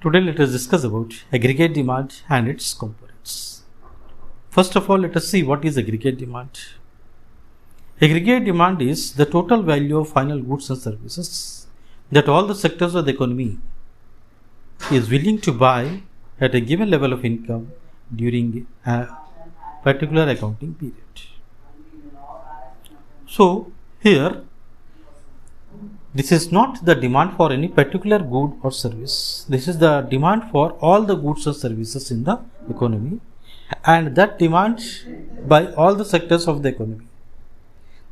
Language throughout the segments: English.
Today let us discuss about aggregate demand and its components. First of all, let us see what is aggregate demand. Aggregate demand is the total value of final goods and services that all the sectors of the economy is willing to buy at a given level of income during a particular accounting period. So, here this is not the demand for any particular good or service. This is the demand for all the goods or services in the economy, and that demand by all the sectors of the economy.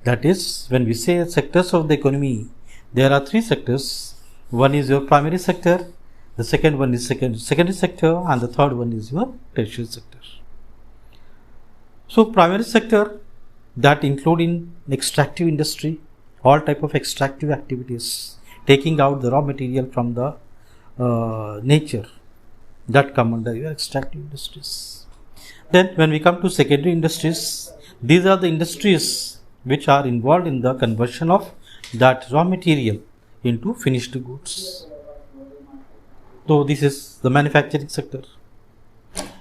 That is, when we say sectors of the economy, there are three sectors. One is your primary sector, the second one is secondary sector, and the third one is your tertiary sector. So, primary sector, that include in extractive industry, all type of extractive activities, taking out the raw material from the nature, that come under your extractive industries. Then when we come to secondary industries, these are the industries which are involved in the conversion of that raw material into finished goods. So this is the manufacturing sector.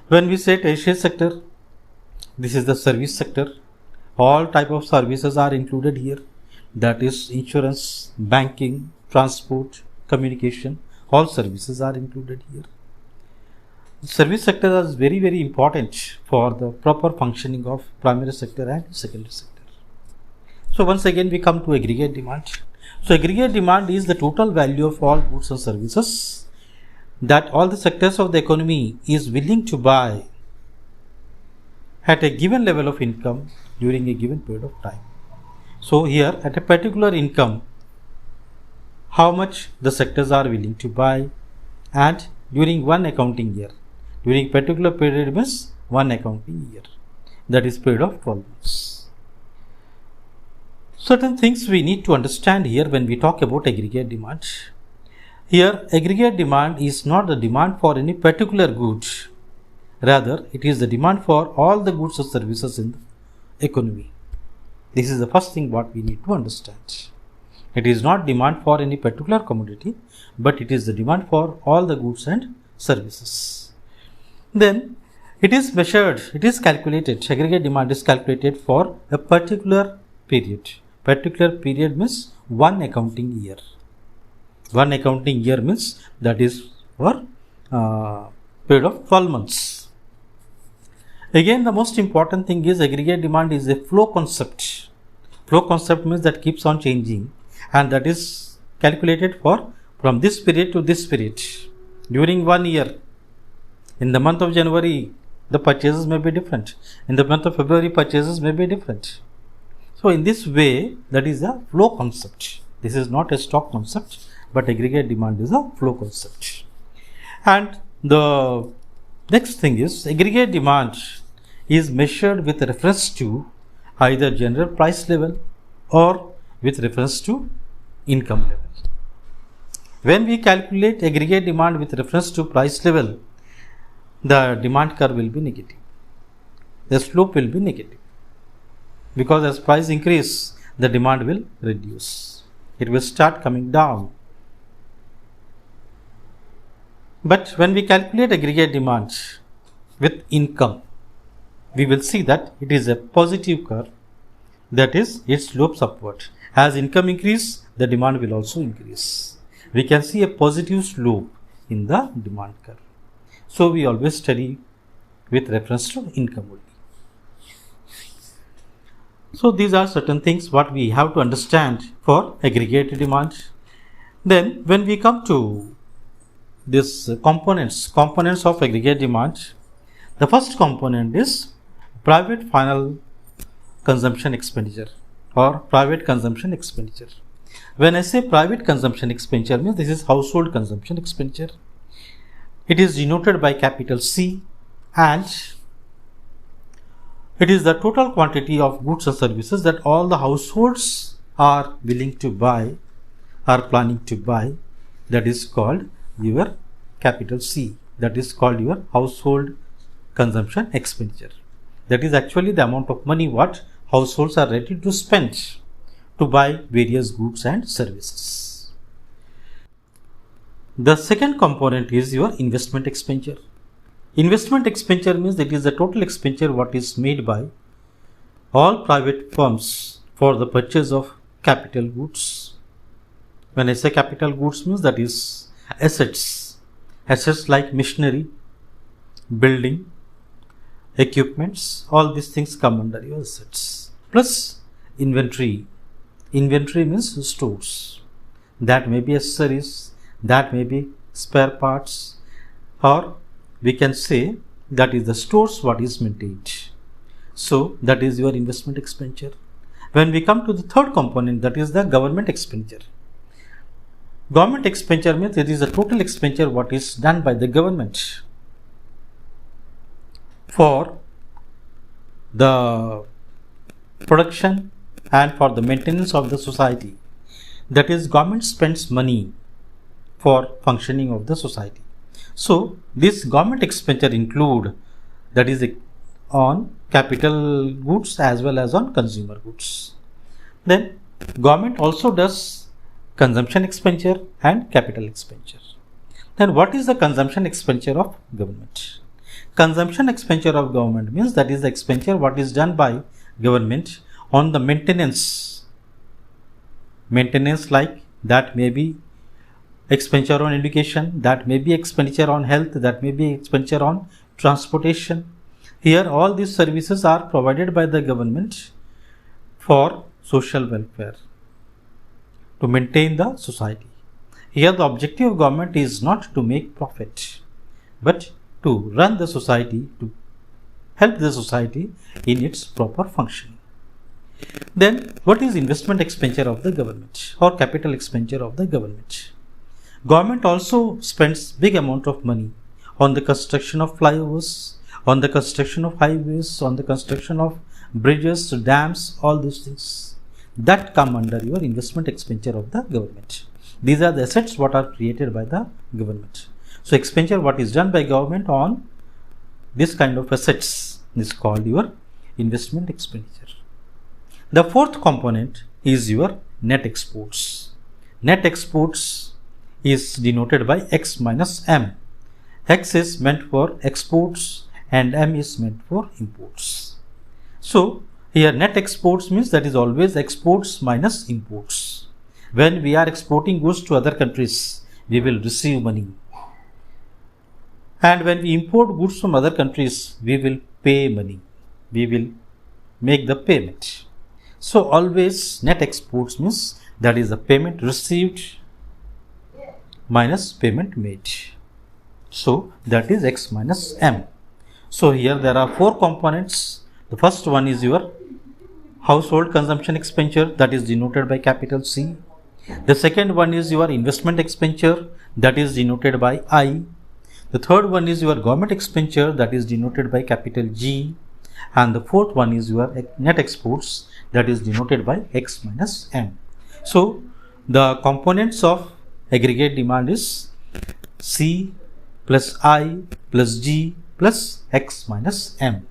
When we say tertiary sector, this is the service sector. All type of services are included here. That is insurance, banking, transport, communication, all services are included here. The service sector is very, very important for the proper functioning of primary sector and secondary sector. So once again we come to aggregate demand. So aggregate demand is the total value of all goods and services that all the sectors of the economy is willing to buy at a given level of income during a given period of time. So here at a particular income, how much the sectors are willing to buy, and during one accounting year, during particular period means one accounting year, that is period of 12 months. Certain things we need to understand here when we talk about aggregate demand. Here aggregate demand is not the demand for any particular good, rather it is the demand for all the goods or services in the economy. This is the first thing what we need to understand. It is not demand for any particular commodity, but it is the demand for all the goods and services. Then it is measured, it is calculated, aggregate demand is calculated for a particular period. Particular period means one accounting year. One accounting year means that is for period of 12 months. Again, the most important thing is aggregate demand is a flow concept. Flow concept means that keeps on changing, and that is calculated for from this period to this period. During 1 year, in the month of January, the purchases may be different. In the month of February, purchases may be different. So in this way, that is a flow concept. This is not a stock concept, but aggregate demand is a flow concept. And the next thing is aggregate demand is measured with reference to either general price level or with reference to income level. When we calculate aggregate demand with reference to price level, the demand curve will be negative. The slope will be negative, because as price increase, the demand will reduce. It will start coming down. But when we calculate aggregate demand with income, we will see that it is a positive curve, that is, it slopes upward. As income increase, the demand will also increase. We can see a positive slope in the demand curve. So we always study with reference to income only. So these are certain things what we have to understand for aggregate demand. Then when we come to this components of aggregate demand, the first component is private final consumption expenditure or private consumption expenditure. When I say private consumption expenditure, means this is household consumption expenditure. It is denoted by capital C, and it is the total quantity of goods and services that all the households are willing to buy, are planning to buy. That is called your capital C. That is called your household consumption expenditure. That is actually the amount of money what households are ready to spend to buy various goods and services. The second component is your investment expenditure. Investment expenditure means it is the total expenditure what is made by all private firms for the purchase of capital goods. When I say capital goods means that is assets. Assets like machinery, building, equipments, all these things come under your assets. Plus inventory. Inventory means stores. That may be accessories, that may be spare parts, or we can say that is the stores what is maintained. So that is your investment expenditure. When we come to the third component, that is the government expenditure. Government expenditure means it is the total expenditure what is done by the government for the production and for the maintenance of the society. That is, government spends money for functioning of the society. So this government expenditure include, that is on capital goods as well as on consumer goods. Then government also does consumption expenditure and capital expenditure. Then what is the consumption expenditure of government? Consumption expenditure of government means that is the expenditure what is done by government on the maintenance. Maintenance like that may be expenditure on education, that may be expenditure on health, that may be expenditure on transportation. Here all these services are provided by the government for social welfare, to maintain the society. Here the objective of government is not to make profit, but to run the society, to help the society in its proper functioning. Then what is investment expenditure of the government or capital expenditure of the government? Government also spends big amount of money on the construction of flyovers, on the construction of highways, on the construction of bridges, dams, all these things that come under your investment expenditure of the government. These are the assets what are created by the government. So expenditure what is done by government on this kind of assets is called your investment expenditure. The fourth component is your net exports. Net exports is denoted by X minus M. X is meant for exports and M is meant for imports. So here net exports means that is always exports minus imports. When we are exporting goods to other countries, we will receive money. And when we import goods from other countries, we will pay money. We will make the payment. So always net exports means that is the payment received minus payment made. So that is X minus M. So here there are four components. The first one is your household consumption expenditure, that is denoted by capital C. The second one is your investment expenditure, that is denoted by I. The third one is your government expenditure, that is denoted by capital G. And the fourth one is your net exports, that is denoted by X minus M. So the components of aggregate demand is C plus I plus G plus X minus M.